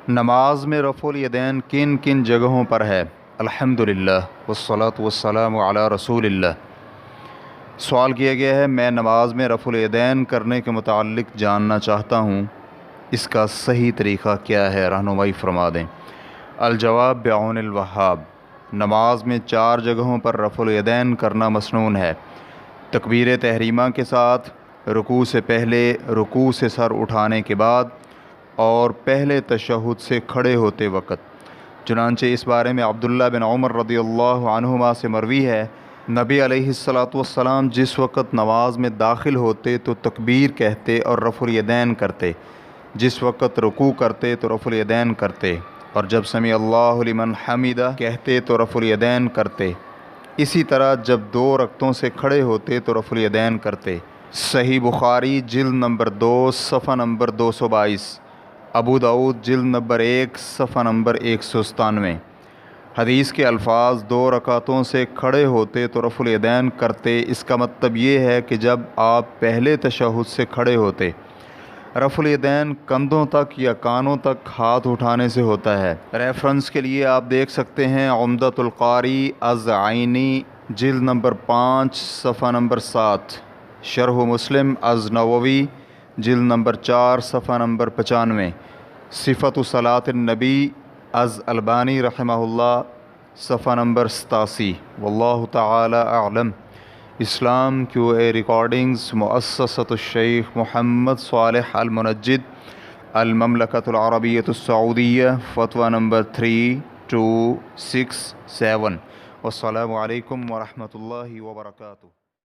نماز میں رفع الیدین کن کن جگہوں پر ہے؟ الحمدللہ والصلاۃ والسلام علی رسول اللہ۔ سوال کیا گیا ہے، میں نماز میں رفع الیدین کرنے کے متعلق جاننا چاہتا ہوں، اس کا صحیح طریقہ کیا ہے، رہنمائی فرما دیں۔ الجواب بعون الوہاب۔ نماز میں 4 جگہوں پر رفع الیدین کرنا مسنون ہے۔ تکبیر تحریمہ کے ساتھ، رکوع سے پہلے، رکوع سے سر اٹھانے کے بعد اور پہلے تشہد سے کھڑے ہوتے وقت۔ چنانچہ اس بارے میں عبداللہ بن عمر رضی اللہ عنہما سے مروی ہے، نبی علیہ الصلاۃ والسلام جس وقت نماز میں داخل ہوتے تو تکبیر کہتے اور رفع الیدین کرتے، جس وقت رکوع کرتے تو رفع الیدین کرتے، اور جب سمع اللہ لمن حمدہ کہتے تو رفع الیدین کرتے۔ اسی طرح جب 2 رکعتوں سے کھڑے ہوتے تو رفع الیدین کرتے۔ صحیح بخاری جلد نمبر 2 صفحہ نمبر 222، ابو داؤد جلد نمبر 1 صفحہ نمبر 197۔ حدیث کے الفاظ 2 رکعتوں سے کھڑے ہوتے تو رفع الیدین کرتے، اس کا مطلب یہ ہے کہ جب آپ پہلے تشہد سے کھڑے ہوتے۔ رفع الیدین کندھوں تک یا کانوں تک ہاتھ اٹھانے سے ہوتا ہے۔ ریفرنس کے لیے آپ دیکھ سکتے ہیں عمدۃ القاری از عینی جلد نمبر 5 صفحہ نمبر 7، شرح مسلم از نووی جلد نمبر 4 صفحہ نمبر 95، صفت صلاۃ النبی از البانی رحمہ اللہ صفحہ نمبر 87۔ واللہ تعالی اعلم۔ اسلام کیو اے ریکارڈنگز، مؤسسۃ الشیخ محمد صالح المنجد، المملکۃ العربیۃ السعودیہ، فتویٰ نمبر 3267۔ والسلام علیکم ورحمۃ اللہ وبرکاتہ۔